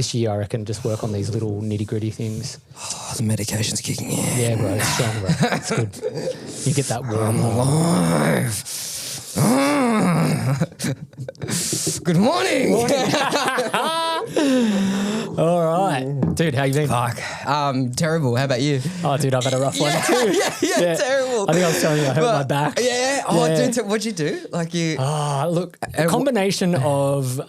this year I reckon just work on these little nitty gritty things. Oh, the medication's kicking in. Yeah, bro, it's strong, bro. It's good. You get that warm. Good morning. All right. Dude, how you been? Fuck. Terrible. How about you? Oh, dude, I've had a rough one too. Yeah, terrible. I think I was telling you I hurt my back. Yeah. Oh, dude, what'd you do? Like you... Look, a combination of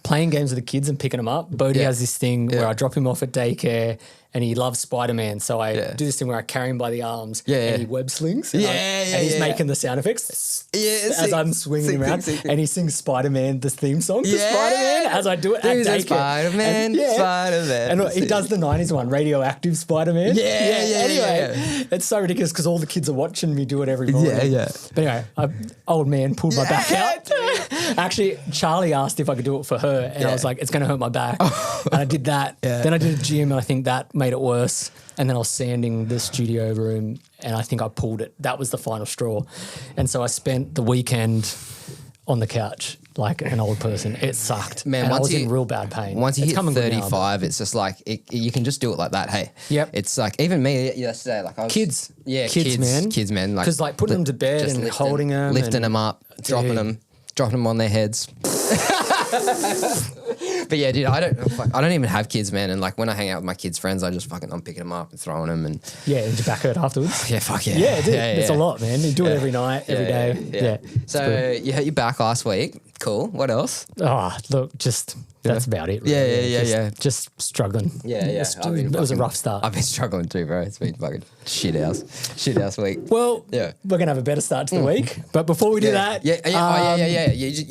playing games with the kids and picking them up. Bodhi has this thing where I drop him off at daycare and he loves Spider-Man. So I do this thing where I carry him by the arms and he web slings. And he's making the sound effects as I'm swinging him around. And he sings Spider-Man, the theme song to Spider-Man as I do it at daycare. Spider-Man, Spider-Man. And he does the 90s one, Radioactive Spider-Man. Anyway, it's so ridiculous because all the kids are watching me do it every morning. But anyway, old man pulled my back out. Actually, Charlie asked if I could do it for her and I was like, it's going to hurt my back. And I did that. Then I did a gym and I think that made it worse. And then I was sanding the studio room and I think I pulled it. That was the final straw. And so I spent the weekend on the couch like an old person. It sucked. Man, and I was in real bad pain. Once you hit 35, it's just like, you can just do it like that, hey? Yep. It's like, even me yesterday, like I was... Kids, man. Kids, man. Because like putting them to bed and holding them. Lifting them up, dropping them on their heads. But yeah, dude, I don't even have kids, man. And like when I hang out with my kids' friends, I'm picking them up and throwing them. And and your back hurt afterwards. Yeah, fuck yeah. Yeah, dude, it's a lot, man. You do it every night, every day. Yeah. So you hurt your back last week. Cool. What else? Oh, look, that's about it. Really. Just struggling. It was a rough start. I've been struggling too, bro. It's been fucking shit house week. Well, we're gonna have a better start to the week. But before we do that, you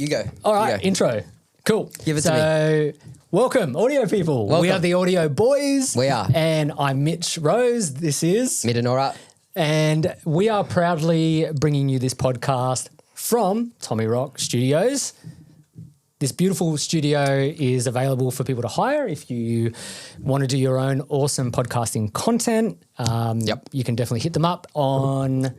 go. All right, intro. Cool. Give it to me. Welcome, audio people. Welcome. We are the Audio Boys. We are. And I'm Mitch Rose. This is Mutematic. And we are proudly bringing you this podcast from Tommirock Studios. This beautiful studio is available for people to hire if you want to do your own awesome podcasting content. You can definitely hit them up on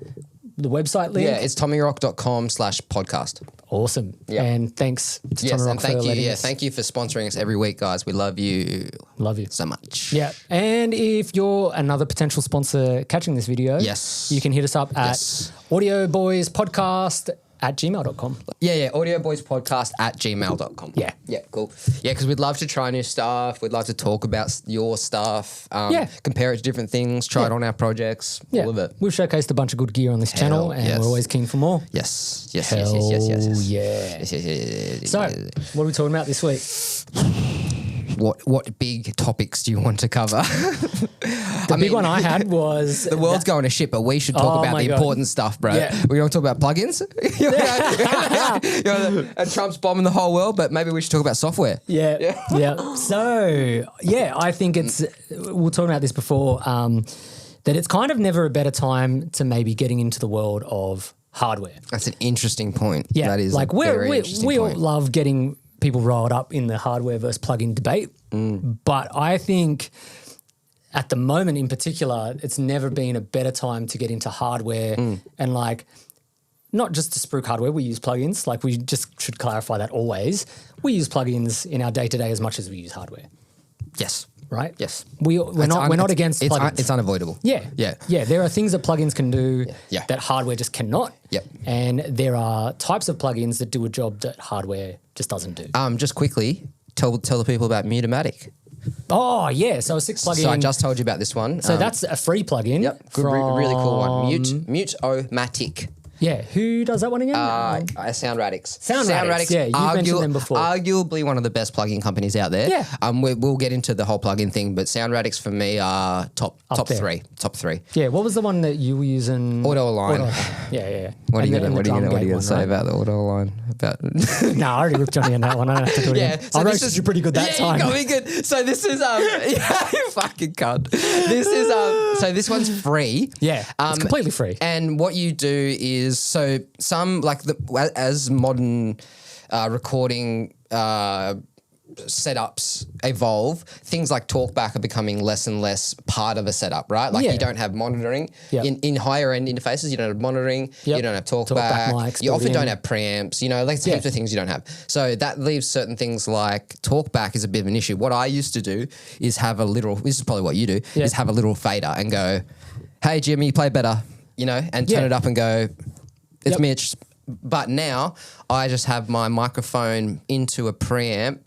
the website link. Yeah, it's tommirock.com/podcast. Awesome. Yep. And thanks to Tommirock for letting us. Thank you for sponsoring us every week, guys. We love you. Love you. So much. Yeah. And if you're another potential sponsor catching this video, you can hit us up at audioboyspodcast@gmail.com. audioboyspodcast@gmail.com. Yeah. Yeah, cool. Yeah, because we'd love to try new stuff. We'd love to talk about your stuff, compare it to different things, try it on our projects, all of it. We've showcased a bunch of good gear on this channel and we're always keen for more. Yes. Yeah. So, what are we talking about this week? What big topics do you want to cover? The big one I had was... The world's going to shit, but we should talk about the important stuff, bro. Yeah. We want to talk about plugins? And Trump's bombing the whole world, but maybe we should talk about software. Yeah. So, I think we were talking about this before, that it's kind of never a better time to maybe getting into the world of hardware. That's an interesting point. Yeah. That is like a very interesting we point. all love getting people riled up in the hardware versus plugin debate. But I think at the moment in particular, it's never been a better time to get into hardware and like not just to spruik hardware, we use plugins. Like we just should clarify that always. We use plugins in our day-to-day as much as we use hardware. Yes. Right? Yes. We're not against plugins. It's unavoidable. Yeah. There are things that plugins can do that hardware just cannot. Yep. And there are types of plugins that do a job that hardware just doesn't do. Just quickly, tell the people about Mutematic. Oh, yeah. So a 6 plugin. So I just told you about this one. So that's a free plugin. Yep. Good, really cool one. Mutematic. Yeah, who does that one again? Soundradix. Soundradix, yeah, you've mentioned them before. Arguably one of the best plugin companies out there. Yeah. We'll get into the whole plugin thing, but Soundradix for me are top three. Top three. Yeah, what was the one that you were using? Auto Align. Yeah. What are you going to say about the Auto Align? No, I already ripped Johnny on that one. I don't have to do it again. I roasted you pretty good that time. Yeah, you got me good. So this is you fucking cunt. This is so this one's free. Yeah, it's completely free. And what you do is some like as modern recording setups evolve, things like talkback are becoming less and less part of a setup, right? Like you don't have monitoring. In higher end interfaces, you don't have monitoring, you don't have talkback, mics, you often don't have preamps, you know, like heaps of things you don't have. So that leaves certain things like talkback is a bit of an issue. What I used to do is have a little, this is probably what you do, is have a little fader and go, hey Jimmy, play better, you know, and turn it up and go, it's Mitch. But now I just have my microphone into a preamp,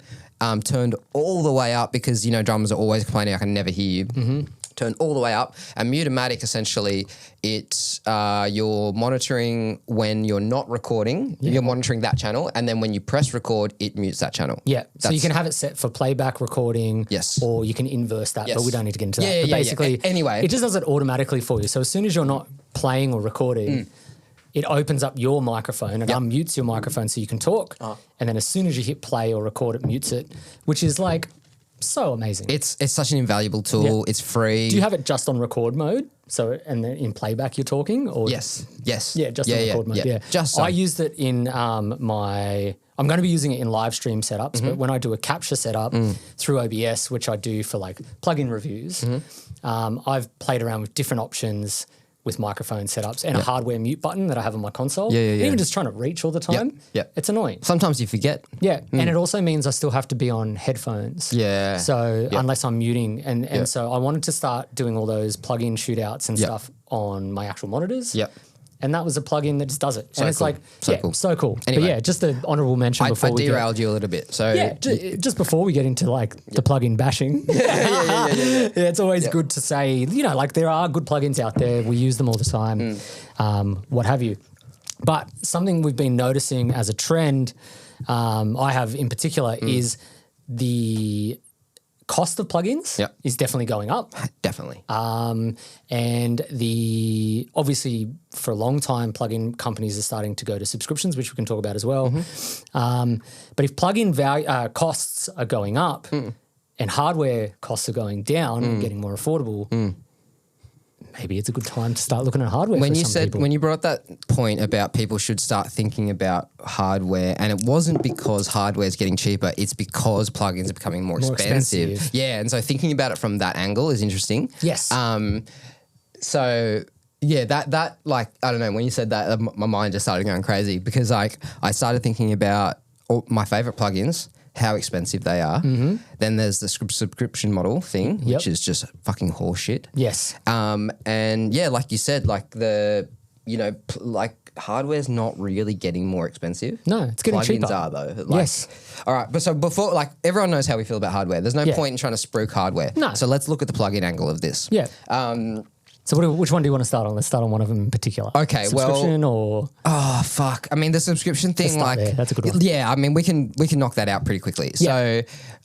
turned all the way up because, you know, drummers are always complaining I can never hear you. Turned all the way up. And Mutematic, essentially, it's you're monitoring when you're not recording, you're monitoring that channel, and then when you press record, it mutes that channel. So you can have it set for playback recording, or you can inverse that, but we don't need to get into that. But basically, anyway, it just does it automatically for you. So as soon as you're not playing or recording, it opens up your microphone and unmutes your microphone so you can talk. And then as soon as you hit play or record, it mutes it, which is like so amazing. It's such an invaluable tool. It's free. Do you have it just on record mode? So, and then in playback you're talking? Or Yes. Yeah, just on record mode. Yeah. Just so. I used it in I'm going to be using it in live stream setups, but when I do a capture setup through OBS, which I do for like plugin reviews, I've played around with different options with microphone setups and a hardware mute button that I have on my console. Even just trying to reach all the time, it's annoying. Sometimes you forget. And it also means I still have to be on headphones. So unless I'm muting, and so I wanted to start doing all those plug-in shootouts and stuff on my actual monitors. And that was a plugin that just does it. And it's like, so cool. Anyway, but just an honourable mention before we derailed you a little bit. So just before we get into like the plugin bashing. It's always good to say, you know, like there are good plugins out there. We use them all the time, what have you. But something we've been noticing as a trend, I have in particular, is the cost of plugins is definitely going up. Definitely. And obviously for a long time, plugin companies are starting to go to subscriptions, which we can talk about as well. But if plugin costs are going up and hardware costs are going down and getting more affordable, maybe it's a good time to start looking at hardware. When you brought up that point about people should start thinking about hardware, and it wasn't because hardware is getting cheaper, it's because plugins are becoming more expensive. Yeah, and so thinking about it from that angle is interesting. Yes. So yeah, that like, I don't know, when you said that, my mind just started going crazy because like I started thinking about my favorite plugins, how expensive they are. Then there's the subscription model thing, which is just fucking horseshit. Yes. And yeah, like you said, like like hardware's not really getting more expensive. No, it's getting cheaper. Plugins are though. Like, all right, but so before, like everyone knows how we feel about hardware. There's no point in trying to spruik hardware. No. So let's look at the plugin angle of this. So which one do you want to start on? Let's start on one of them in particular. Okay, subscription or fuck. I mean, the subscription thing, like that's a good one. Yeah, I mean, we can knock that out pretty quickly. So,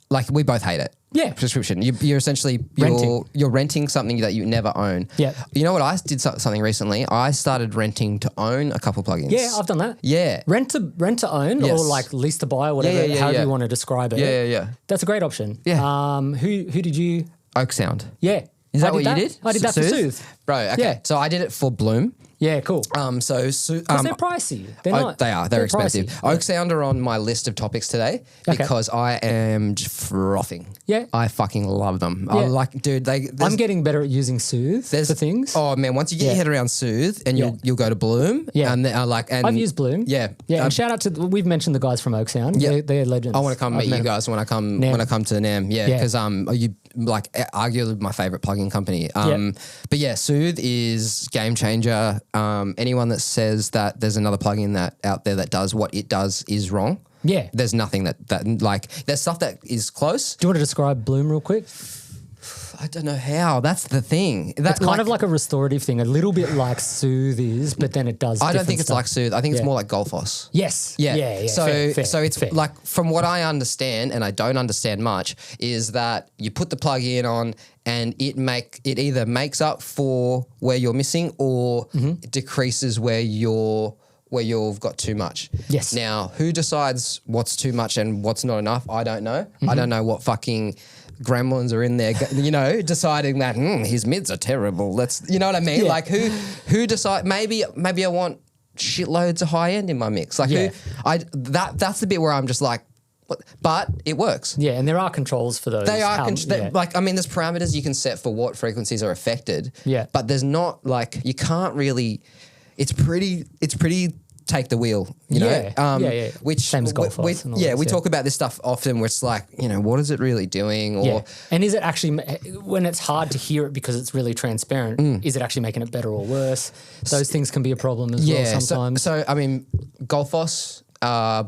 like, we both hate it. Yeah, subscription. You're essentially renting something that you never own. Yeah. You know what? I did something recently. I started renting to own a couple plugins. Yeah, I've done that. Yeah. Rent to own or like lease to buy or whatever. However you want to describe it. Yeah. That's a great option. Yeah. Who did you? Oak Sound. Yeah. Is that what you did? I did that for Soothe. Bro, okay. Yeah. So I did it for Bloom. Yeah, cool. Because they're pricey. They're not. They are. They're expensive. Pricey. Oak Sound are on my list of topics today because I am just frothing. Yeah. I fucking love them. Yeah. I'm like, dude, I'm getting better at using Soothe for things. Oh man, once you get your head around Soothe and you'll go to Bloom. Yeah. And I've used Bloom. Yeah. Yeah. And shout out to we've mentioned the guys from Oak Sound. Yeah. They're legends. I want to come meet you guys when I come to NAM. Yeah. Because you like arguably my favorite plugin company. But yeah, Soothe is game changer. Anyone that says that there's another plugin that out there that does what it does is wrong. Yeah. There's nothing that like there's stuff that is close. Do you want to describe Bloom real quick? I don't know how. That's the thing. It's kind of like a restorative thing, a little bit like Soothe is, but then it does. I don't think it's like Soothe. I think it's more like Golfos. Yes. Yeah. So it's fair. like from what I understand, and I don't understand much, is that you put the plug in on and it either makes up for where you're missing or it decreases where you've got too much. Yes. Now, who decides what's too much and what's not enough? I don't know. I don't know what fucking gremlins are in there, deciding that his mids are terrible. You know what I mean? Yeah. Like who decide? Maybe I want shitloads of high end in my mix. Like that's the bit where I'm just like, but it works. Yeah, and there are controls for those. They are like, I mean, there's parameters you can set for what frequencies are affected. Yeah. But there's not like, you can't really, it's pretty take the wheel, you know? Which same as golf. We talk about this stuff often where it's like, you know, what is it really doing? Or and is it actually, when it's hard to hear it because it's really transparent, is it actually making it better or worse? Those things can be a problem as well sometimes. So I mean, Golfos,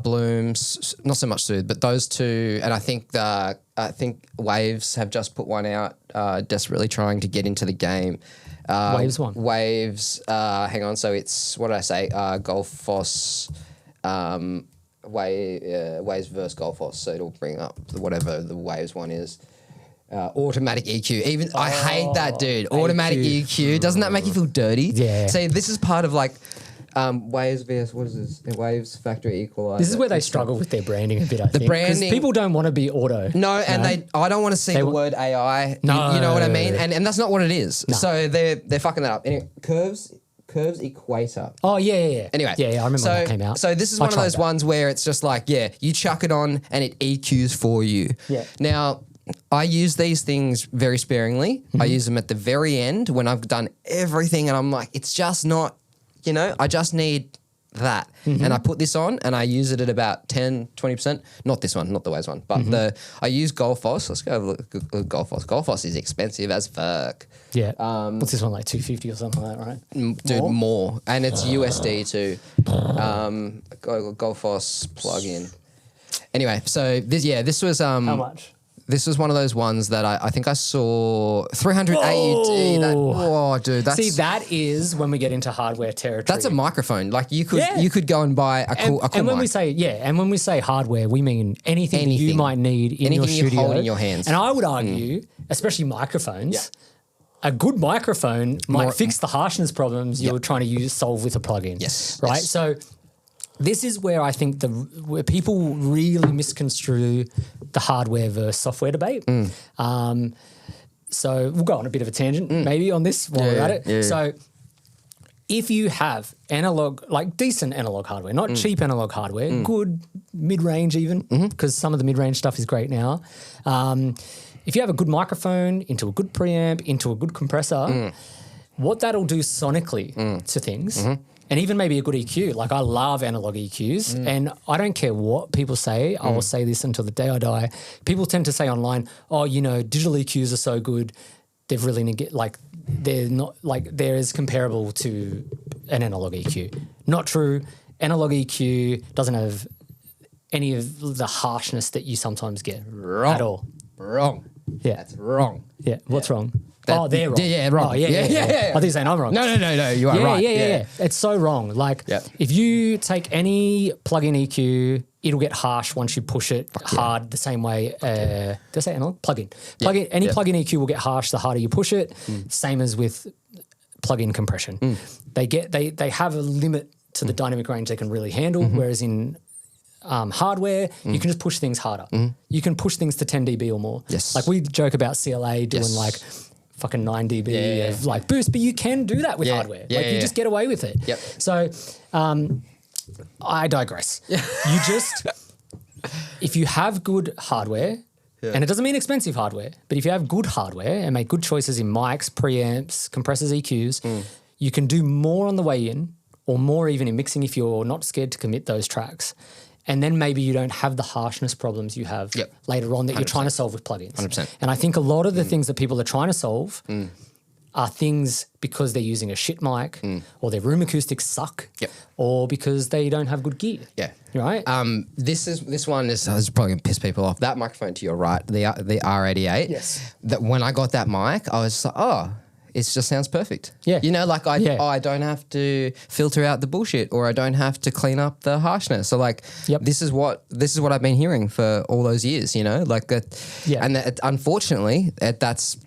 Blooms, not so much Soothe, but those two, and I think Waves have just put one out, desperately trying to get into the game. Waves one. Waves. Hang on. So it's, what did I say? Golfos. Waves versus Golfos. So it'll bring up whatever the Waves one is. Automatic EQ. Even I hate that, dude. Automatic EQ. Doesn't that make you feel dirty? Yeah. See, this is part of like. Waves vs. What is this? Waves factory equalizer. This is where they struggle with their branding a bit, I think. Because people don't want to be auto. No, and I don't want to see the word AI. No. You know what I mean? And that's not what it is. No. So they're fucking that up. Anyway, Curves Equator. Oh, yeah. Anyway. Yeah, I remember when that came out. So this is one of those ones where it's just like, you chuck it on and it EQs for you. Yeah. Now, I use these things very sparingly. I use them at the very end when I've done everything and I'm like, it's just not, you know, I just need that. And I put this on and I use it at about 10, 20%. Not this one, not the Waves one, but I use Golfos. Let's go have a look at Golfos. Golfos is expensive as fuck. Yeah. What's this one, like 250 or something like that, right? Dude, more. And it's USD too. Golfos plugin. Anyway, so this was... How much? This was one of those ones that I think I saw 300 AUD. Dude, that's... See, that is when we get into hardware territory. That's a microphone. Like you could go and buy a cool and when mic. we say hardware, we mean anything that you might need in your studio. Anything you hold in your hands. And I would argue, especially microphones, a good microphone might fix the harshness problems you're trying to solve with a plugin. Yes. Right? Yes. So this is where I think where people really misconstrue the hardware versus software debate. So we'll go on a bit of a tangent maybe on this while we're at it. Yeah. So if you have analog, like decent analog hardware, not cheap analog hardware, good mid-range even, because some of the mid-range stuff is great now. If you have a good microphone into a good preamp, into a good compressor, what that'll do sonically to things, and even maybe a good EQ. Like I love analog EQs and I don't care what people say. I will say this until the day I die. People tend to say online, oh, you know, digital EQs are so good. They've really, they're not, like they're as comparable to an analog EQ. Not true. Analog EQ doesn't have any of the harshness that you sometimes get at all. Wrong. Yeah. That's wrong. Yeah. What's wrong? They're wrong. Yeah, wrong. Oh, yeah. I think you're saying I'm wrong. No, you are right. Yeah. It's so wrong. Like, if you take any plug-in EQ, it'll get harsh once you push it hard the same way. Did I say analog? Plug-in. Any plug-in EQ will get harsh the harder you push it. Same as with plug-in compression. They have a limit to the dynamic range they can really handle, whereas in hardware, you can just push things harder. You can push things to 10 dB or more. Yes. Like we joke about CLA doing like fucking 9 dB of like boost, but you can do that with hardware. You just get away with it. Yep. So I digress. You just, if you have good hardware, and it doesn't mean expensive hardware, but if you have good hardware and make good choices in mics, preamps, compressors, EQs, you can do more on the way in or more even in mixing if you're not scared to commit those tracks. And then maybe you don't have the harshness problems you have later on that 100%. You're trying to solve with plugins. 100%. And I think a lot of the things that people are trying to solve are things because they're using a shit mic or their room acoustics suck or because they don't have good gear. Yeah. Right? This one is probably going to piss people off. That microphone to your right, the R88. Yes. That when I got that mic, I was like, oh, it just sounds perfect. Yeah. You know, like I don't have to filter out the bullshit or I don't have to clean up the harshness. So like this is what I've been hearing for all those years, you know, like that. Yeah. And unfortunately, that's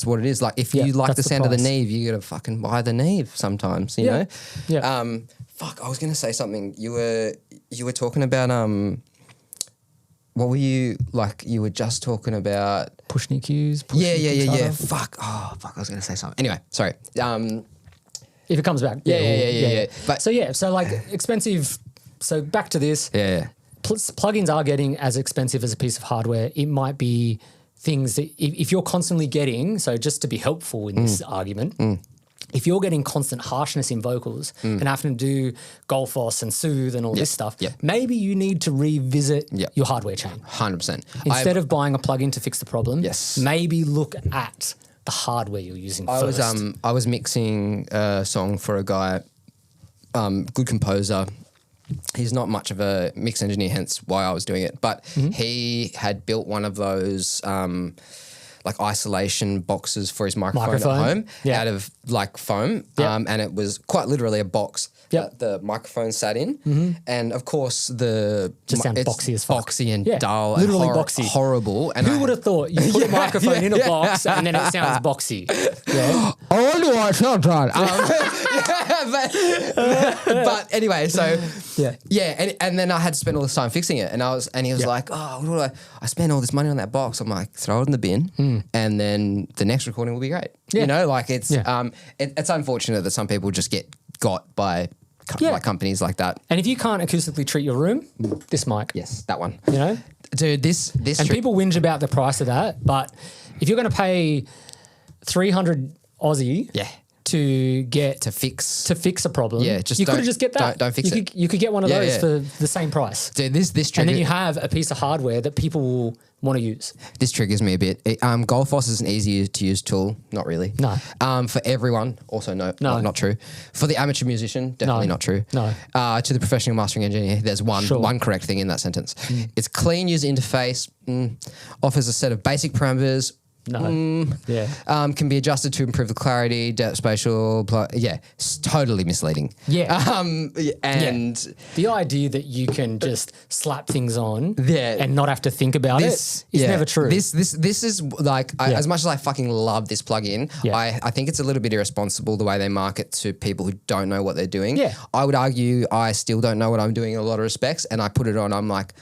what it is. Like if you like the sound of the Neve, you got to fucking buy the Neve sometimes, you know? Yeah. I was going to say something. You were talking about, what were you, like, you were just talking about... Pushing EQs. Yeah. Fuck, I was going to say something. Anyway, sorry. If it comes back. Yeah. But so like expensive, so back to this. Yeah. plugins are getting as expensive as a piece of hardware. It might be things that if you're constantly getting, so just to be helpful in this argument, if you're getting constant harshness in vocals and having to do Golfos and Soothe and all this stuff, maybe you need to revisit your hardware chain. 100%. Instead of buying a plugin to fix the problem, maybe look at the hardware you're using first. I was mixing a song for a guy, good composer. He's not much of a mix engineer, hence why I was doing it. But he had built one of those like isolation boxes for his microphone at home out of like foam. And it was quite literally a box that the microphone sat in. And of course just sounds boxy as fuck. Boxy and dull literally and boxy. Horrible. And who would have thought you put a microphone in a box and then it sounds boxy? I wonder why it's not done. But anyway, so and then I had to spend all this time fixing it, and he was like, "Oh, what do I spent all this money on that box." I'm like, "Throw it in the bin, and then the next recording will be great." You know, like it's unfortunate that some people just get got by companies like that. And if you can't acoustically treat your room, this mic, that one, you know, dude, this and people whinge about the price of that, but if you're going to pay 300 Aussie, to fix a problem. Yeah, just you could just get that. Don't fix it. You could get one of those for the same price. Dude, this trigger, and then you have a piece of hardware that people will want to use. This triggers me a bit. Golfos is an easy to use tool. Not really. No. For everyone, also not true. For the amateur musician, definitely not true. No. To the professional mastering engineer, there's one correct thing in that sentence. It's clean user interface. Offers a set of basic parameters. Can be adjusted to improve the clarity, depth, spatial. It's totally misleading. And the idea that you can just slap things on and not have to think about it is never true. This is like as much as I fucking love this plugin, I think it's a little bit irresponsible the way they market to people who don't know what they're doing. I would argue I still don't know what I'm doing in a lot of respects, and I put it on. I'm like,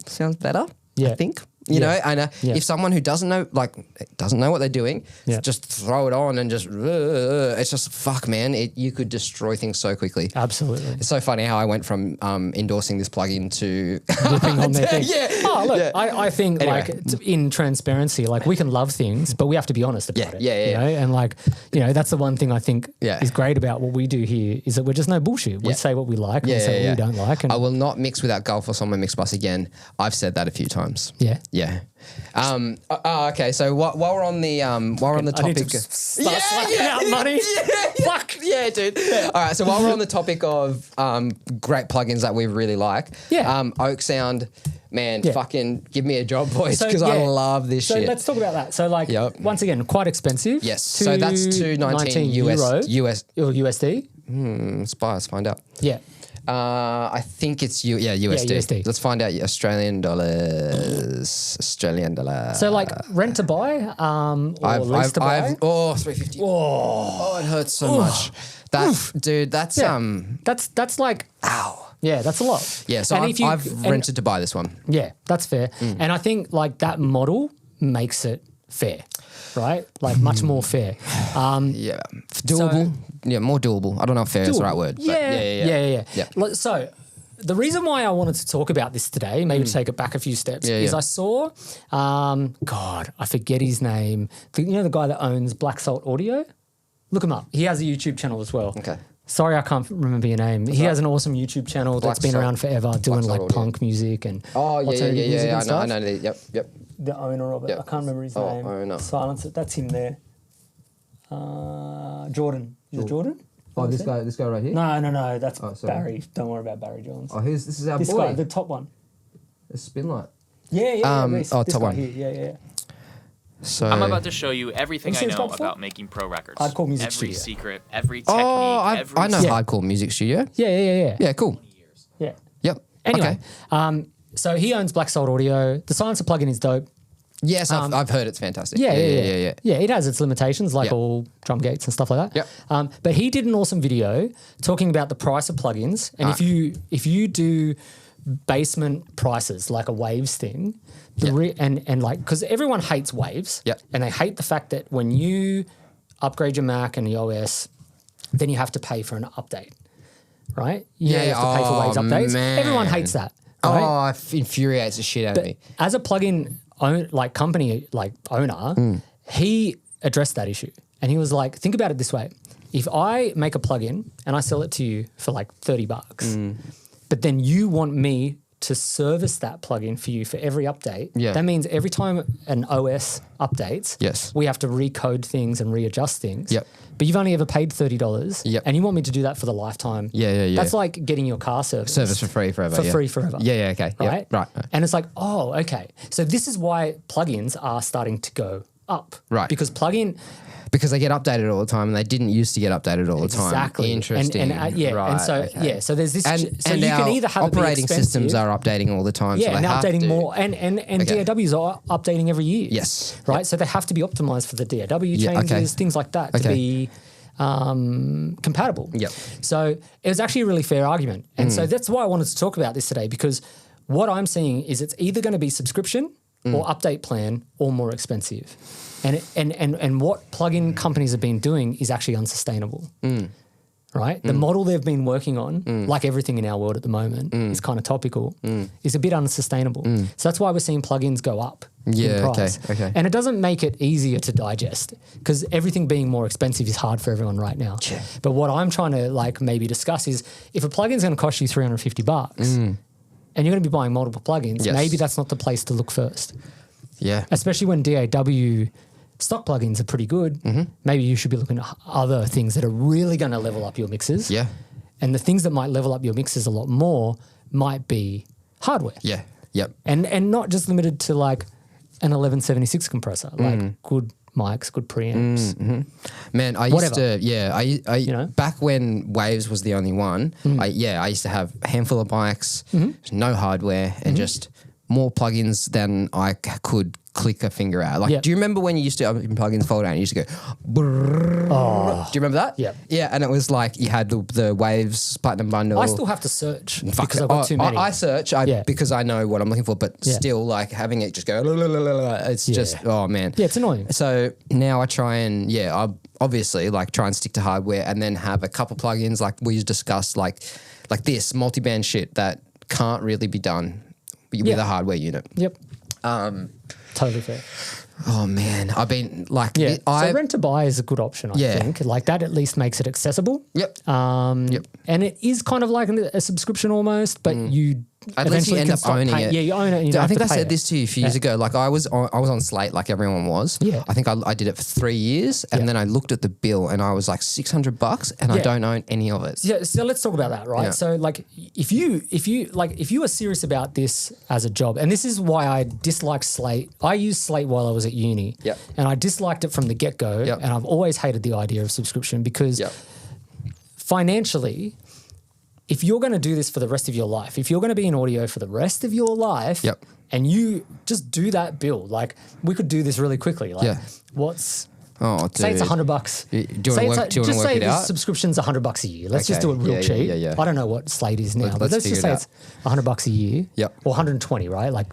sounds better. I think. You know, and if someone who doesn't know what they're doing, just throw it on and just, it's just, fuck, man, you could destroy things so quickly. Absolutely. It's so funny how I went from endorsing this plugin to ripping on their thing. Oh, look, I think like in transparency, like we can love things, but we have to be honest about it. You know? And like, you know, that's the one thing I think is great about what we do here is that we're just no bullshit. We say what we like and we say what we don't like. And I will not mix without Golfos on my mix bus again. I've said that a few times. Yeah. Okay. So while we're on the topic, start slapping out money. Fuck yeah, dude. All right. So while we're on the topic of great plugins that we really like, Oak Sound, man, fucking give me a job, boys, because I love this shit. So let's talk about that. So like, once again, quite expensive. Yes. So that's $219 US or USD. Let's find out. Yeah. I think it's USD. USD. Let's find out Australian dollars. So like rent to buy, or lease to buy. $350. Oh, it hurts so much. That's like ow. Yeah, that's a lot. Yeah, so I've rented to buy this one. Yeah, that's fair. And I think like that model makes it fair. Right? Like much more fair. Doable. More doable. I don't know if fair is the right word. Yeah. So the reason why I wanted to talk about this today, maybe to take it back a few steps, is I saw, God, I forget his name. You know the guy that owns Black Salt Audio? Look him up. He has a YouTube channel as well. Okay. Sorry, I can't remember your name. He has an awesome YouTube channel that's been around forever, doing like punk music and alternative music and stuff. I know. Yep. The owner of it. I can't remember his name. Owner. Silence it. That's him there. Jordan. Is it Jordan? Oh, this guy right here? No. That's Barry. Don't worry about Barry Johns. Oh, this is our this boy. Guy, the top one. The spin light. Yeah. Top one. Here. Yeah. So I'm about to show you everything I know about making pro records. Hardcore music every studio. secret, every technique. I know Hardcore Music Studio. Yeah. Yeah, cool. Yeah. Yep. Anyway, so he owns Black Salt Audio. The Silencer plugin is dope. Yes, I've heard it's fantastic. Yeah. It has its limitations, like all drum gates and stuff like that. Yep. But he did an awesome video talking about the price of plugins, and if you do basement prices like a Waves thing, and like because everyone hates Waves, and they hate the fact that when you upgrade your Mac and the OS, then you have to pay for an update, right? You have to pay for Waves updates. Man. Everyone hates that. Right? Oh, it infuriates the shit out of me. As a plugin company owner, he addressed that issue. And he was like, think about it this way. If I make a plugin and I sell it to you for like $30, but then you want me to service that plugin for you for every update, that means every time an OS updates, we have to recode things and readjust things. But you've only ever paid $30 and you want me to do that for the lifetime. That's like getting your car service for free forever. Free forever. Okay. Right? Right. And it's like, oh, okay. So this is why plugins are starting to go up. Right. Because because they get updated all the time and they didn't used to get updated all the time. Exactly. Interesting. So there's this. And you can either have operating systems are updating all the time. Yeah, so and they have updating to. more. And DAWs are updating every year. Yes. Right? So they have to be optimized for the DAW changes, things like that to be compatible. So it was actually a really fair argument. And so that's why I wanted to talk about this today, because what I'm seeing is it's either going to be subscription or update plan or more expensive. And what plugin companies have been doing is actually unsustainable, right? The model they've been working on, like everything in our world at the moment, is kind of topical, is a bit unsustainable. So that's why we're seeing plugins go up in price. And it doesn't make it easier to digest, because everything being more expensive is hard for everyone right now. But what I'm trying to maybe discuss is, if a plugin's going to cost you $350 and you're going to be buying multiple plugins, maybe that's not the place to look first. Especially when DAW stock plugins are pretty good. Maybe you should be looking at other things that are really going to level up your mixes. And the things that might level up your mixes a lot more might be hardware. And not just limited to like an 1176 compressor, like good mics, good preamps. Man, I used to, back when Waves was the only one, I used to have a handful of mics, no hardware, and just more plugins than I could click a finger out. Do you remember when you used to open plugins folder and you used to go brrrr? Do you remember that? Yeah, and it was like you had the Waves Platinum Bundle. I still have to search because I've got too many. I search because I know what I'm looking for, but still having it just go, it's just, oh man. Yeah, it's annoying. So now I try and, I obviously try and stick to hardware and then have a couple plugins like we discussed, like this multi-band shit that can't really be done with a hardware unit. Totally fair. Oh man, I've been so rent to buy is a good option, I think. Like that at least makes it accessible. And it is kind of like a subscription almost, but you at least you end up owning it. Yeah, you own it. And you I think I said this to you a few years ago. Like I was on Slate, like everyone was. I think I did it for 3 years, and then I looked at the bill, and I was like $600, and I don't own any of it. Yeah, so let's talk about that, right? So like, if you are serious about this as a job, and this is why I dislike Slate. I used Slate while I was at uni, and I disliked it from the get go, and I've always hated the idea of subscription because financially, if you're going to do this for the rest of your life, if you're going to be in audio for the rest of your life, and you just do that bill, like we could do this really quickly. Like, what's say it's $100? Do you want to work it out? Subscription's $100 a year. Let's just do it real cheap. I don't know what Slate is now, but let's just say it's $100 a year, or 120, right? Like,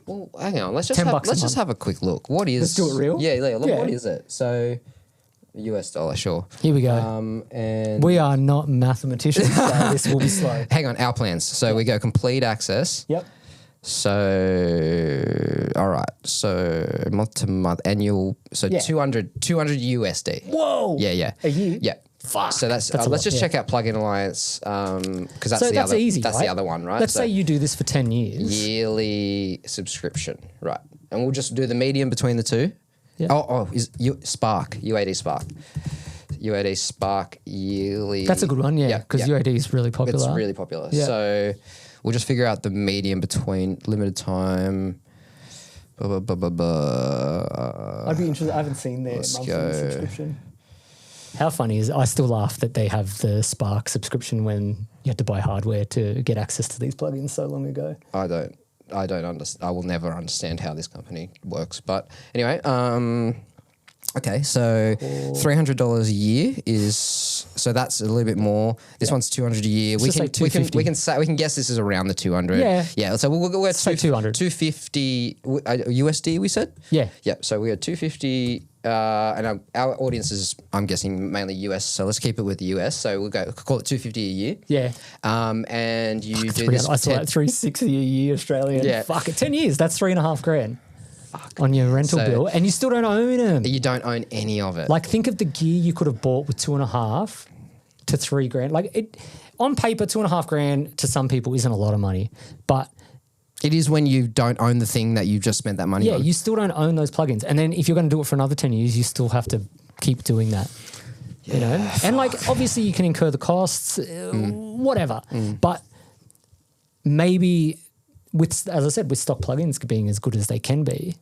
well, hang on. Let's just have a quick look. What is? Let's do it real. What is it? So. US dollar, sure. Here we go. And we are not mathematicians, so this will be slow. Hang on, our plans. So we go complete access. So, all right. So month to month, annual. So 200 USD. Whoa. Yeah. A year? Yeah. Fuck. So let's just check out Plugin Alliance because that's easy. That's the other one, right? Let's say you do this for 10 years. Yearly subscription, right? And we'll just do the median between the two. Is Spark, UAD Spark. UAD Spark yearly. That's a good one, because UAD is really popular. It's really popular. So we'll just figure out the median between limited time. I'd be interested. I haven't seen their monthly subscription. How funny is it? I still laugh that they have the Spark subscription when you had to buy hardware to get access to these plugins so long ago. I don't understand. I will never understand how this company works. But anyway, okay, so $300 a year is so that's a little bit more. This one's $200 a year. We can guess this is around the 200. Yeah. So we'll go at 200. 250 USD. We said. Yeah. So we got 250 and our audience is, I'm guessing, mainly US, so let's keep it with the US. So we'll call it $250 a year. Yeah. And you do this. I saw that $360 a year Australian. Yeah. Fuck it, 10 years. That's $3,500 on your rental bill, and you still don't own them. You don't own any of it. Like, think of the gear you could have bought with $2,500 to $3,000. Like, it on paper, $2,500 to some people isn't a lot of money, but it is when you don't own the thing that you've just spent that money on. Yeah, you still don't own those plugins, and then if you're going to do it for another 10 years, you still have to keep doing that. Yeah, you know, and like obviously you can incur the costs, whatever, but maybe with, as I said, with stock plugins being as good as they can be,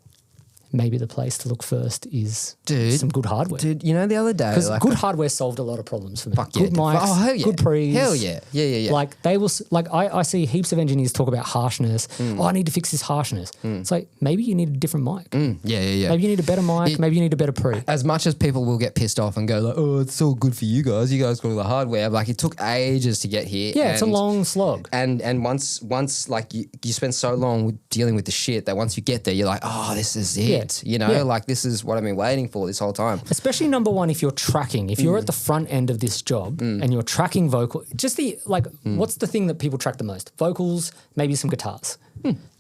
maybe the place to look first is some good hardware. Dude, you know, the other day, because good hardware solved a lot of problems for me. Fuck good mics, hell yeah. good pre's. Hell yeah. Yeah. Like they will, like I see heaps of engineers talk about harshness. Oh, I need to fix this harshness. It's like, maybe you need a different mic. Yeah. Maybe you need a better mic. Maybe you need a better pre. As much as people will get pissed off and go like, oh, it's all good for you guys. You guys got all the hardware. Like, it took ages to get here. Yeah, it's a long slog. And once like you spend so long dealing with the shit that once you get there, you're like, oh, this is it. You know, like this is what I've been waiting for this whole time. Especially number one, if you're tracking, if you're at the front end of this job and you're tracking vocal, just the like, what's the thing that people track the most? Vocals, maybe some guitars.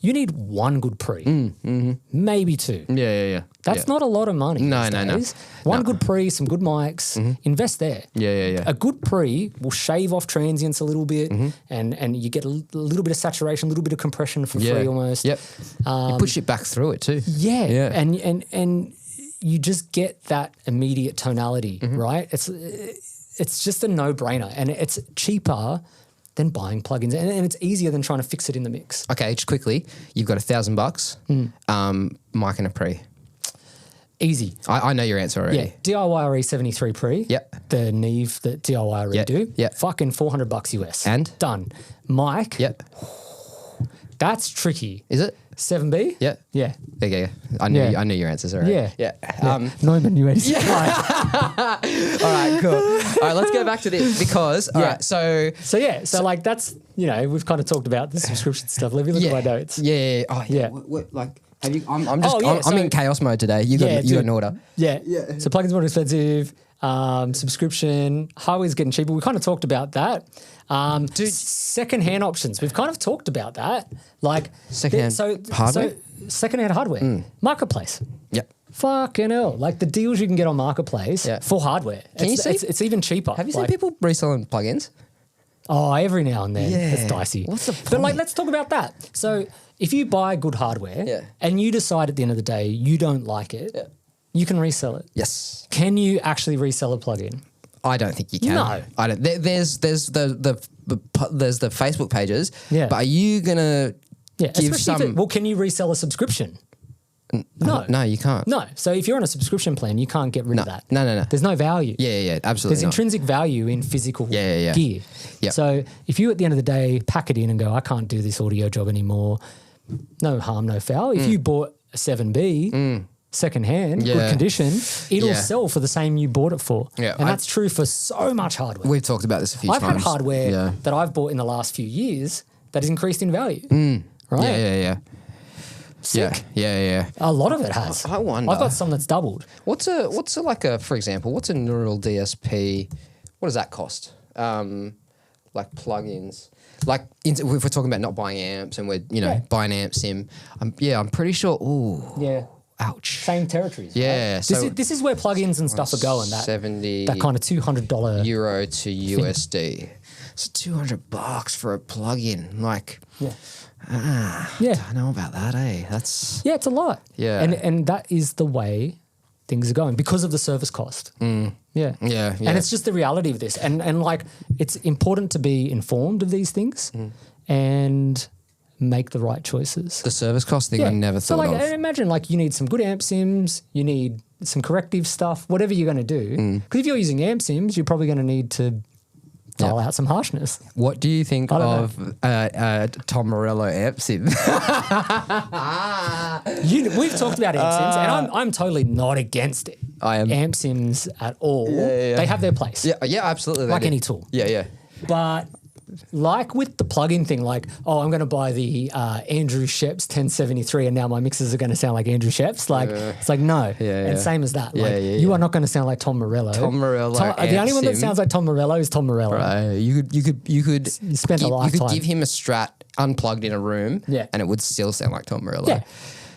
You need one good pre, maybe two. Yeah. That's not a lot of money. No. One good pre, some good mics, invest there. Yeah. A good pre will shave off transients a little bit, and you get a little bit of saturation, a little bit of compression for free almost. Yep. You push it back through it too. Yeah. And you just get that immediate tonality, right? It's just a no-brainer, and it's cheaper than buying plugins, and it's easier than trying to fix it in the mix. Okay, just quickly, you've got $1,000, mic and a pre. Easy. I know your answer already. Yeah, DIY RE73 pre. Yep. The Neve that DIY redo. Yep. Fucking $400 US. And? Done. Mic. Yep. That's tricky. Is it? 7B? Yeah. Yeah. There you go. I knew your answers already. Yeah. Neumann U86. All right, cool. All right, let's go back to this because, all right, so like that's, you know, we've kind of talked about the subscription stuff. Let me look at my notes. Yeah. Oh, yeah. What, like, have you, I'm in chaos mode today. You got an order. Yeah. So plugins more expensive. Subscription, hardware's getting cheaper. We kind of talked about that. Dude, secondhand options. We've kind of talked about that. Like secondhand hardware. So secondhand hardware, marketplace. Yep. Fucking hell! Like the deals you can get on marketplace for hardware. Can you see? It's even cheaper. Have you seen people reselling plugins? Oh, every now and then. Yeah. It's dicey. What's the point? But like, let's talk about that. So if you buy good hardware and you decide at the end of the day you don't like it, you can resell it. Yes. Can you actually resell a plugin? I don't think you can. No. I don't. There's the Facebook pages. Yeah. But are you gonna give some? Can you resell a subscription? No, you can't. No. So if you're on a subscription plan, you can't get rid of that. No. There's no value. Yeah, absolutely. There's intrinsic value in physical gear. Yep. So if you at the end of the day pack it in and go, I can't do this audio job anymore, no harm, no foul. If you bought a 7B secondhand, good condition, it'll sell for the same you bought it for. Yeah, and that's true for so much hardware. We've talked about this a few times. I've had hardware that I've bought in the last few years that has increased in value. Right? Yeah. Sick. Yeah. A lot of it has. I wonder. I've got some that's doubled. What's for example, what's a neural DSP? What does that cost? Like plugins. Like if we're talking about not buying amps and we're buying amp sim, I'm pretty sure. Ooh. Yeah. Ouch. Same territories. Yeah. Right? So this is where plugins and stuff are going. That $70 that kind of $200 euro to USD. It's $200 for a plugin. Like. I don't know about that, eh? It's a lot. Yeah. And that is the way things are going because of the service cost. Yeah. And it's just the reality of this. And like it's important to be informed of these things and make the right choices. The service cost thing I never thought of. So like imagine like you need some good amp sims, you need some corrective stuff, whatever you're going to do. Because if you're using amp sims, you're probably going to need to dial out some harshness. What do you think of Tom Morello amp sim? We've talked about amp sims, and I'm totally not against it. I am. Amp sims at all. They have their place. Yeah, absolutely. Like any tool. Yeah. But like with the plugin thing, like, oh, I'm going to buy the Andrew Sheps 1073 and now my mixes are going to sound like Andrew Sheps. Like, it's like, no. And same as that. Like, you are not going to sound like Tom Morello. Tom Morello. The only one that sounds like Tom Morello is Tom Morello. Right. You spent a lifetime. You could give him a Strat unplugged in a room and it would still sound like Tom Morello. Yeah.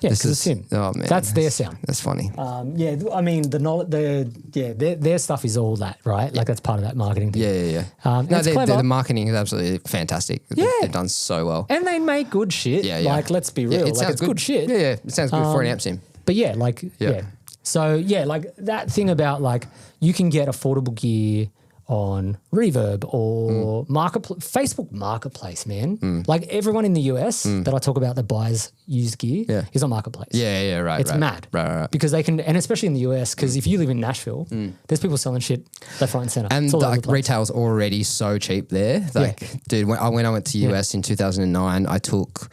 Yeah, because it's him. Oh man, that's their sound. That's funny. Yeah, I mean their stuff is all that, right? Like that's part of that marketing thing. Yeah. No, the marketing is absolutely fantastic. Yeah. They've done so well, and they make good shit. Yeah. Like let's be real, like it's good shit. Yeah. It sounds good for an amp sim. But So like that thing about like you can get affordable gear on Reverb or Facebook Marketplace, man. Like everyone in the US that I talk about that buys used gear is on Marketplace. Yeah, right. It's mad. Right. Because they can, and especially in the US, because if you live in Nashville, there's people selling shit left, right, and center. And like retail's already so cheap there. Like, dude, when I went to US in 2009, I took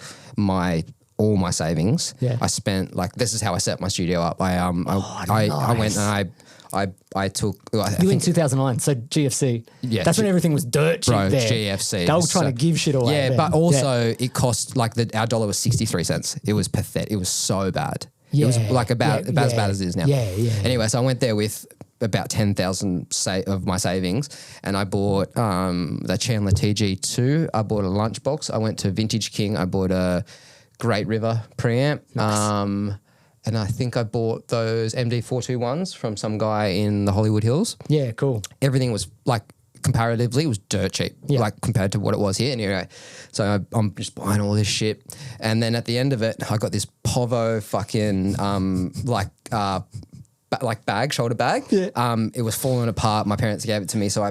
all my savings. Yeah. I spent this is how I set my studio up. I went and I took. You in 2009, so GFC. Yeah, that's when everything was dirt cheap there. GFC. They were trying to give shit away. Yeah, but also it cost our dollar was 63 cents. It was pathetic. It was so bad. Yeah, it was like about as bad as it is now. Yeah. Anyway, so I went there with about 10,000 of my savings, and I bought the Chandler TG2. I bought a lunchbox. I went to Vintage King. I bought a Great River preamp. Nice. And I think I bought those MD421s from some guy in the Hollywood Hills. Yeah, cool. Everything was comparatively, it was dirt cheap, compared to what it was here. Anyway, so I'm just buying all this shit. And then at the end of it, I got this Povo fucking shoulder bag. Yeah. It was falling apart. My parents gave it to me. So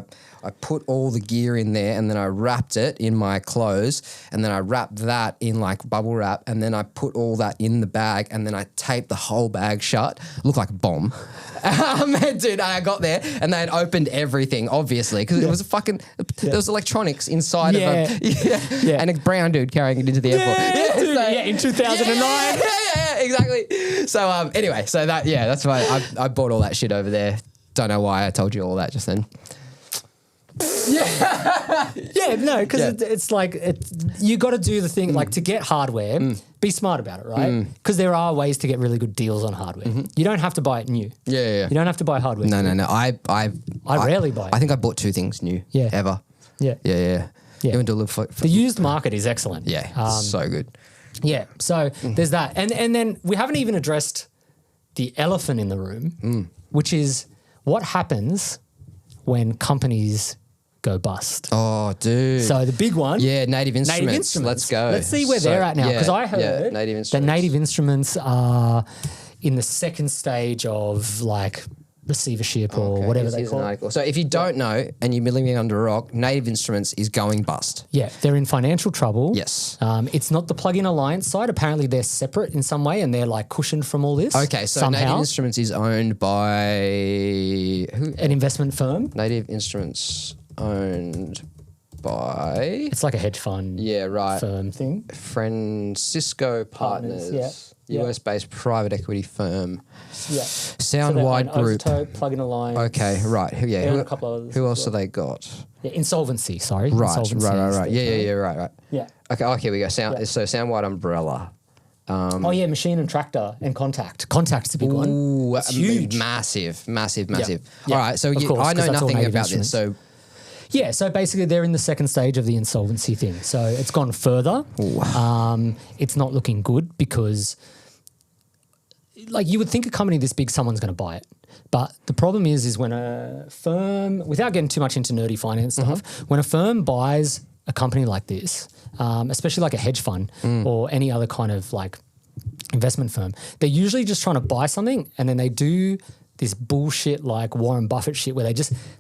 I put all the gear in there and then I wrapped it in my clothes and then I wrapped that in bubble wrap and then I put all that in the bag and then I taped the whole bag shut. Looked like a bomb. Dude, I got there and they had opened everything, obviously, because it was there was electronics inside of them. And a brown dude carrying it into the airport. In 2009. Yeah, exactly. So anyway, that's why I bought all that shit over there. Don't know why I told you all that just then. It's you got to do the thing to get hardware. Be smart about it, right? Because there are ways to get really good deals on hardware. You don't have to buy it new. Yeah. You don't have to buy hardware. No. I rarely buy it. I think I bought 2 things new. Ever. Yeah. You want to look for the used market is excellent. Yeah, so good. Yeah. So there's that, and then we haven't even addressed the elephant in the room, which is what happens when companies go bust. Oh, dude. So the big one. Yeah, Native Instruments. Let's go. Let's see where they're at now. Because I heard that Native Instruments are in the second stage of receivership or whatever they call it. So if you don't know and you're living under a rock, Native Instruments is going bust. Yeah, they're in financial trouble. Yes. It's not the Plug-in Alliance side. Apparently they're separate in some way and they're cushioned from all this. Okay, so somehow. Native Instruments is owned by who? An investment firm. Native Instruments owned by... It's like a hedge fund firm thing. Francisco Partners. US-based private equity firm. Yeah. Soundwide Group. Isotope, Plug-in Alliance. Okay, right. A couple others. Who else have they got? Yeah, Insolvency, sorry. Right, Insolvency right. Yeah, right. Yeah. Okay, here we go. So Soundwide Umbrella. Machine and Tractor and Contact. Contact's a big one. Ooh, it's huge. Massive. Yeah. All right, so I know nothing about this, so... Yeah, so basically they're in the second stage of the insolvency thing. So it's gone further. It's not looking good because you would think a company this big, someone's going to buy it. But the problem is when a firm, without getting too much into nerdy finance stuff, when a firm buys a company like this, especially like a hedge fund or any other kind of investment firm, they're usually just trying to buy something and then they do this bullshit Warren Buffett shit where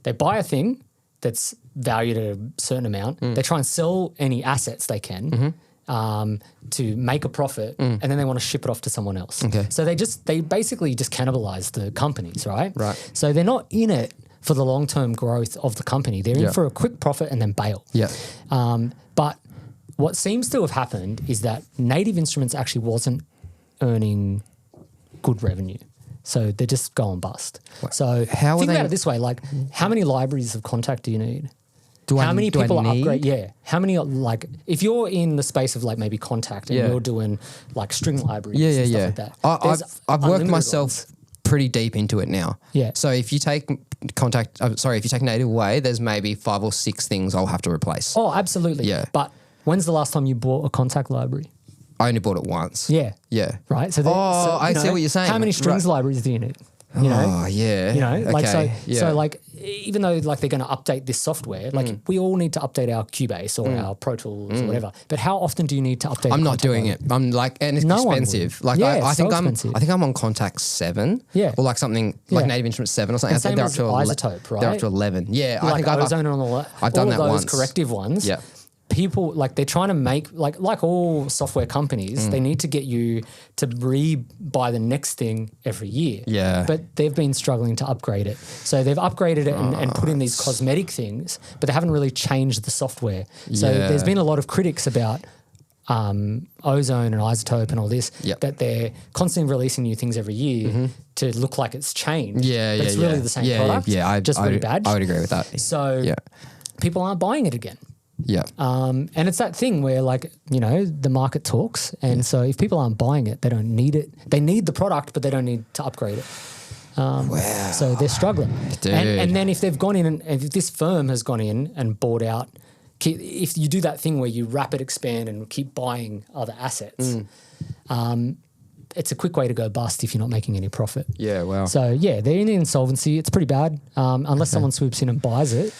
they buy a thing that's valued at a certain amount. They try and sell any assets they can to make a profit, and then they want to ship it off to someone else. Okay. So they basically just cannibalize the companies, right? Right. So they're not in it for the long-term growth of the company. They're in for a quick profit and then bail. Yeah. But what seems to have happened is that Native Instruments actually wasn't earning good revenue. So they're just going bust. So think about it this way, how many libraries of Contact do you need? how many people upgrade? Yeah. How many, like, if you're in the space of like maybe Contact and you're doing like string libraries and stuff like that. I've worked myself pretty deep into it now. Yeah. So if you take if you take Native away, there's maybe 5 or 6 things I'll have to replace. Oh, absolutely. Yeah. But when's the last time you bought a Contact library? I only bought it once. Yeah. Yeah. Right. So, I see what you're saying. How many strings libraries do you need? You know? Oh, yeah. You know, like, okay. so like, even though like they're going to update this software, like we all need to update our Cubase or our Pro Tools or whatever. But how often do you need to update? I'm not doing it. I'm like, and it's expensive. Like, I think I'm on Contact 7. Yeah. Or like something like Native Instruments 7 or something. And same as Isotope, right? They're up to 11. Yeah. Like I think Ozone and all that. I've done all that of those once. corrective ones. Yeah. People like they're trying to make like all software companies, they need to get you to buy the next thing every year. Yeah. But they've been struggling to upgrade it. So they've upgraded it and put in these cosmetic things, but they haven't really changed the software. So there's been a lot of critics about Ozone and Isotope and all this, that they're constantly releasing new things every year to look like it's changed. Yeah, but it's really the same product. Just really bad. I would agree with that. So people aren't buying it again. Yeah. And it's that thing where like, you know, the market talks. And so if people aren't buying it, they don't need it. They need the product, but they don't need to upgrade it. Wow. So they're struggling. Dude. And then if they've gone in and if this firm has gone in and bought out, if you do that thing where you rapid expand and keep buying other assets, it's a quick way to go bust if you're not making any profit. Yeah, wow. So they're in insolvency. It's pretty bad unless someone swoops in and buys it.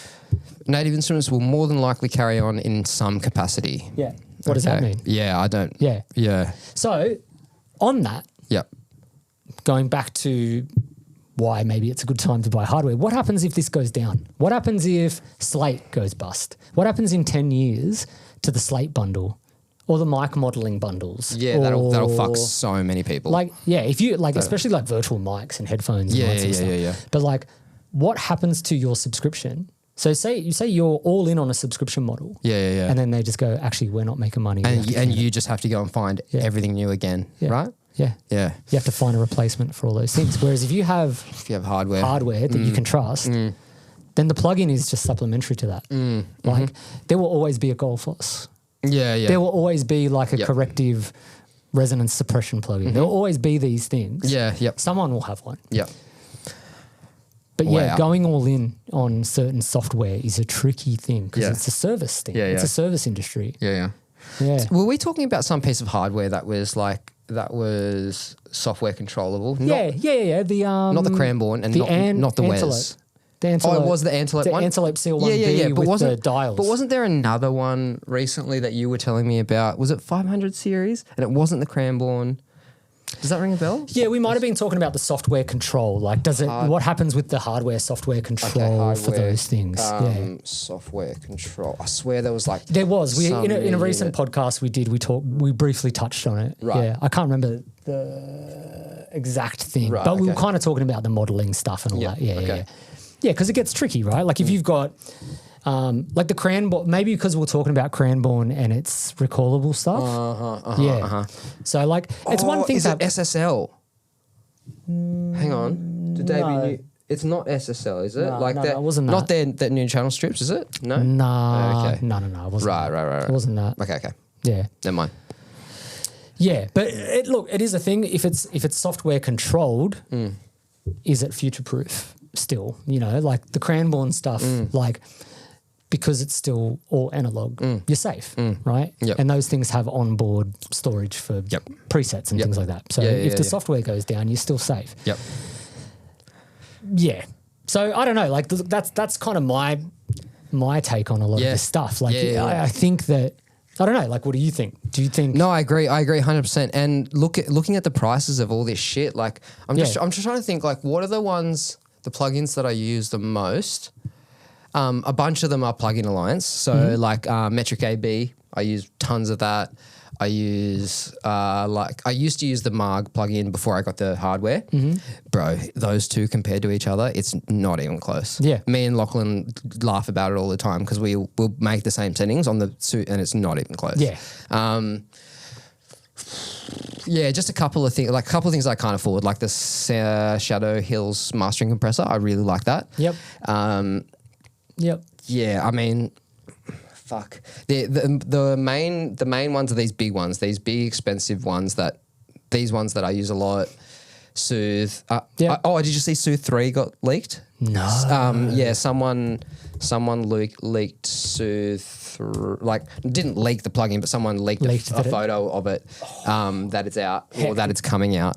Native Instruments will more than likely carry on in some capacity. Yeah. What does that mean? Yeah, I don't. Yeah. Yeah. So on that, going back to why maybe it's a good time to buy hardware, what happens if this goes down? What happens if Slate goes bust? What happens in 10 years to the Slate bundle or the mic modeling bundles? Yeah, that'll fuck so many people. Like, if you like, especially like virtual mics and headphones and lights and stuff. Yeah. But like, what happens to your subscription? So say you're all in on a subscription model. Yeah. And then they just go, actually, we're not making money. And you just have to go and find everything new again, right? Yeah. Yeah. You have to find a replacement for all those things. Whereas if you have hardware that you can trust, then the plugin is just supplementary to that. Like there will always be a Goldfoss. Yeah. There will always be like a corrective resonance suppression plugin. There will always be these things. Yeah. Someone will have one. Yeah. But going all in on certain software is a tricky thing because it's a service thing. It's a service industry. Yeah. Were we talking about some piece of hardware that was software controllable? Yeah. The not the Cranbourne and not the Wes. The Antelope. It was the Antelope one? The Antelope CL1B with the dials. But wasn't there another one recently that you were telling me about? Was it 500 series? And it wasn't the Cranbourne. Does that ring a bell? Yeah, we might have been talking about the software control. Like, what happens with the hardware, software control for those things? Software control. I swear there was like... There was. In a recent podcast we briefly touched on it. Right. Yeah, I can't remember the exact thing. Right, but we were kind of talking about the modeling stuff and all that. Yeah, because it gets tricky, right? Like if you've got... like the Cranbourne, maybe because we're talking about Cranbourne and it's recallable stuff. So like, it's one thing. Is it SSL? Hang on. Did Davey? It's not SSL, is it? No, it wasn't that. Not that new channel strips, is it? No. Nah. Okay. No. It wasn't. Right. It wasn't that. Okay. Yeah. Never mind. Yeah, but it is a thing. If it's software controlled, is it future proof? Still, like the Cranbourne stuff, like. Because it's still all analog, you're safe, right? Yep. And those things have onboard storage for presets and things like that. So if the software goes down, you're still safe. Yep. Yeah. So I don't know. Like that's kind of my take on a lot of this stuff. Like I think that I don't know. Like, what do you think? Do you think? No, I agree 100%. And looking at the prices of all this shit, like I'm just trying to think like what are the plugins that I use the most. A bunch of them are plugin alliance. So like Metric AB, I use tons of that. I use I used to use the Marg plugin before I got the hardware. Bro, those two compared to each other, it's not even close. Yeah. Me and Lachlan laugh about it all the time because we'll make the same settings on the suit and it's not even close. Yeah. Just a couple of things I can't afford, like the Shadow Hills mastering compressor. I really like that. Yep. Yep. Yeah, I mean, The main ones are these big ones, these big expensive ones these ones that I use a lot. Soothe. Did you see Soothe 3 got leaked? No. Someone leaked Soothe. Didn't leak the plugin, but someone leaked a photo of it that it's out or that it's coming out.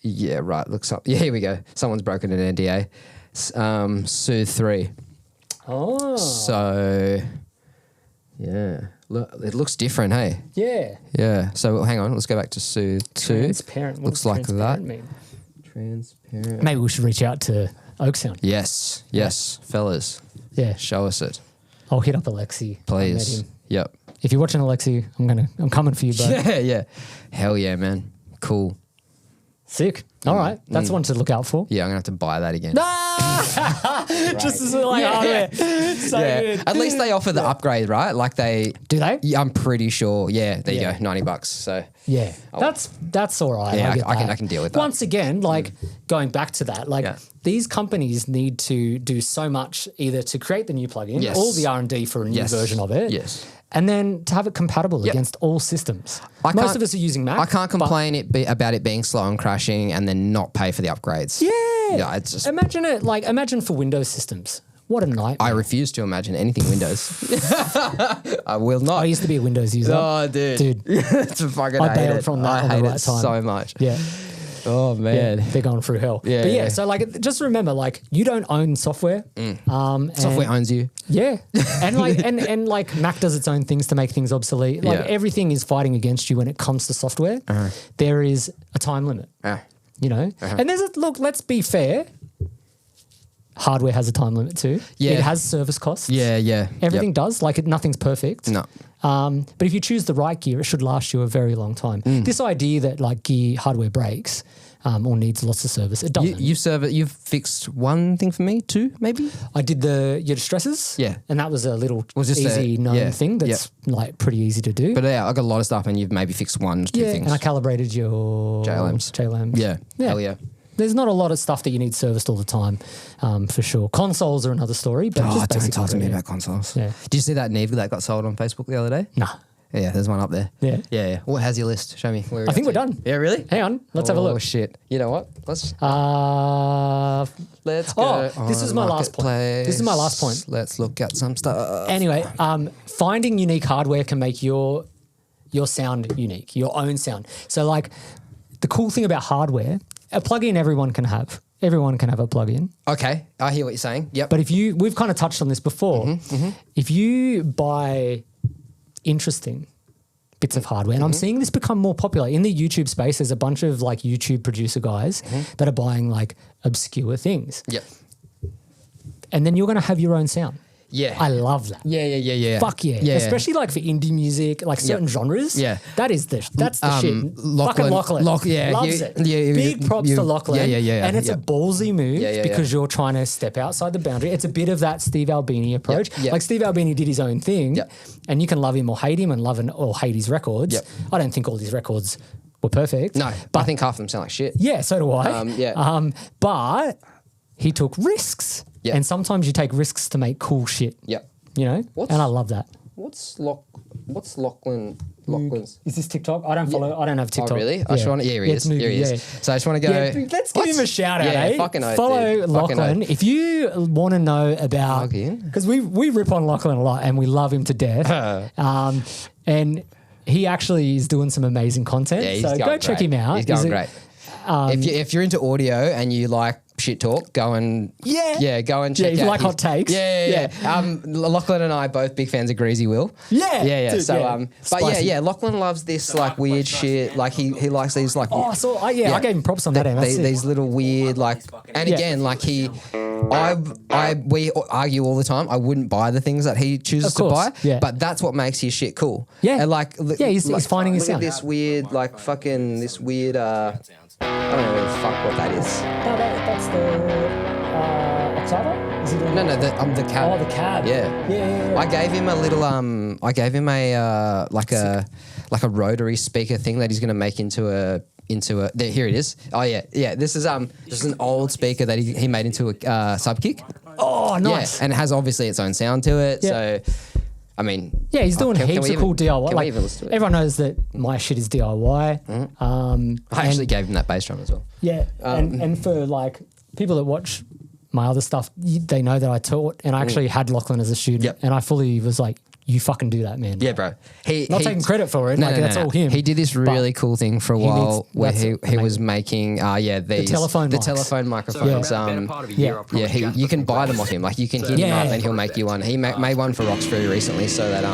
Looks up. Yeah, here we go. Someone's broken an NDA. Soothe 3. Oh. So, yeah. Look, it looks different, hey? Yeah. Yeah. So, hang on. Let's go back to Soothe 2. Transparent. Looks like that. Mean? Transparent. Maybe we should reach out to Oak Sound. Yes. Fellas. Yeah. Show us it. I'll hit up Alexi. Please. Yep. If you're watching Alexi, I'm coming for you, bro. Yeah. Hell yeah, man. Cool. Sick. All right. That's one to look out for. Yeah, I'm going to have to buy that again. Just as hardware. So good. At least they offer the upgrade, right? Like they... Do they? Yeah, I'm pretty sure. Yeah, there you go. $90. So... Yeah. That's all right. Yeah, I can deal with that. Once again, going back to that, these companies need to do so much either to create the new plugin, all the R&D for a new version of it. Yes. And then to have it compatible against all systems. Most of us are using Mac. I can't complain about it being slow and crashing and then not pay for the upgrades. Yeah. It's just... Imagine for Windows systems. What a nightmare. I refuse to imagine anything Windows. I will not. I used to be a Windows user. Oh, dude. It's a fucking I bailed from that on the right time. So much. Yeah. Oh, man. Yeah, they're going through hell. Yeah. So just remember, you don't own software. Software owns you. Yeah. And and Mac does its own things to make things obsolete. Everything is fighting against you when it comes to software. There is a time limit. You know? And let's be fair. Hardware has a time limit too. Yeah. It has service costs. Yeah. Everything does. Nothing's perfect. No. But if you choose the right gear, it should last you a very long time. This idea that gear hardware breaks or needs lots of service, it doesn't. You've fixed one thing for me, two maybe? I did your distresses. Yeah. And that was a little easy known thing that's pretty easy to do. But I got a lot of stuff and you've maybe fixed one or two things. And I calibrated your JLMs. Yeah. Hell yeah. There's not a lot of stuff that you need serviced all the time, for sure. Consoles are another story, but just don't talk to me about consoles. Yeah. Did you see that Neve that got sold on Facebook the other day? Nah. Yeah, there's one up there. Yeah. What has your list? Show me. I think we're done. Yeah, really? Hang on. Let's have a look. Oh, shit. You know what? Let's go. This is my last point. This is my last point. Let's look at some stuff. Anyway, finding unique hardware can make your sound unique, your own sound. So the cool thing about hardware, a plugin everyone can have. Everyone can have a plugin. Okay, I hear what you're saying. Yep. But we've kind of touched on this before. If you buy interesting bits of hardware, and I'm seeing this become more popular in the YouTube space, there's a bunch of YouTube producer guys that are buying obscure things. Yep. And then you're going to have your own sound. Yeah. I love that. Yeah. Fuck yeah. Especially for indie music, certain genres. Yeah. That's the shit. Fucking Lachlan. Loves it. Big props to Lachlan. Yeah. And it's a ballsy move because you're trying to step outside the boundary. It's a bit of that Steve Albini approach. Steve Albini did his own thing and you can love him or hate him and or hate his records. I don't think all these records were perfect. No, but I think half of them sound like shit. Yeah, so do I. But he took risks. And sometimes you take risks to make cool shit. Yep. You know? And I love that. What's Lachlan? Lachlan's? Is this TikTok? I don't follow. I don't have TikTok. Oh, really? I just want to. Here he is. Here he is. So I just want to go. Yeah, let's give him a shout out. Eh? Fucking oath, follow dude. Lachlan if you want to know about because we rip on Lachlan a lot and we love him to death. And he actually is doing some amazing content. Yeah, so go check him out. He's going great. If you're into audio and you like shit talk, go and go and check out. If you like hot takes. Yeah. Lachlan and I are both big fans of Greasy Will. Yeah. Dude, so but Lachlan loves this weird shit. He likes these I gave him props on that. These little weird and again we argue all the time. I wouldn't buy the things that he chooses to buy, but that's what makes his shit cool. Yeah, and he's finding his sound. Look at this weird this weird. I don't know what that is. No, that's the Oxava? Is it No, the cab. Oh, the cab. Yeah. I gave him a little a rotary speaker thing that he's going to make into a here it is. Oh yeah. This is an old speaker that he made into a sub kick. Oh Oh, nice. Yeah, and it has obviously its own sound to it. Yeah. So, I mean, yeah, he's doing heaps of cool DIY. Can we even listen to it? Everyone knows that my shit is DIY. I actually gave him that bass drum as well. Yeah, and for like people that watch my other stuff, they know that I taught and I actually had Lachlan as a student, Yep. and I fully was like, "You fucking do that, man." Yeah, bro. Not taking credit for it. That's all him. He did this really cool thing for a while where he was making the telephone microphones. You can buy them off him. Like you can hit him up and he'll make you one. He made one for Rocks very recently, so that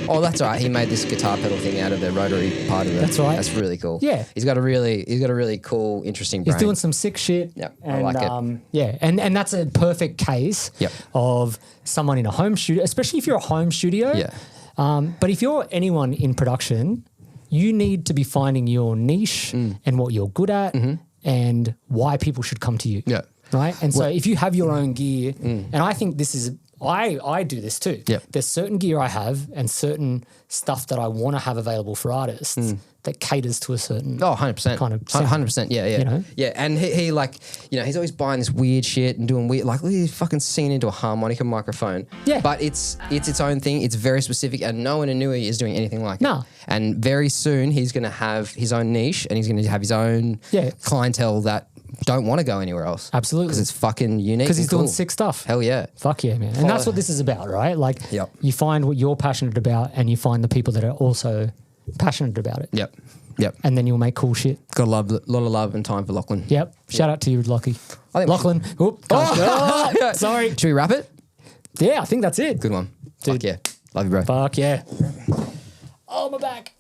oh, that's all right. He made this guitar pedal thing out of the rotary part of it. That's right. That's really cool. Yeah. He's got a really cool, interesting brain. He's doing some sick shit. Yeah, and, I like it. Yeah, and that's a perfect case of someone in a home studio, especially if you're a home studio. Yeah. But if you're anyone in production, you need to be finding your niche and what you're good at and why people should come to you. Yeah. Right. And so if you have your own gear, and I think this is, I do this too. Yep. There's certain gear I have and certain stuff that I want to have available for artists that caters to a certain 100%. kind of sound. 100%. Yeah. You know? Yeah. And he like, he's always buying this weird shit and doing weird, like he's fucking singing into a harmonica microphone. Yeah. But it's its own thing. It's very specific and no one in Nui is doing anything like it. And very soon he's going to have his own niche and he's going to have his own clientele that don't want to go anywhere else. Absolutely. Because it's fucking unique. Because he's doing sick stuff. Hell yeah. Fuck yeah, man. And that's what this is about, right? Like you find what you're passionate about and you find the people that are also passionate about it. Yep. And then you'll make cool shit. Got a lot of love and time for Lachlan. Yep. Shout out to you, Lockie. Lachlan. Sorry. Should we wrap it? Yeah, I think that's it. Good one. Dude. Fuck yeah. Love you, bro. Fuck yeah. Oh, my back.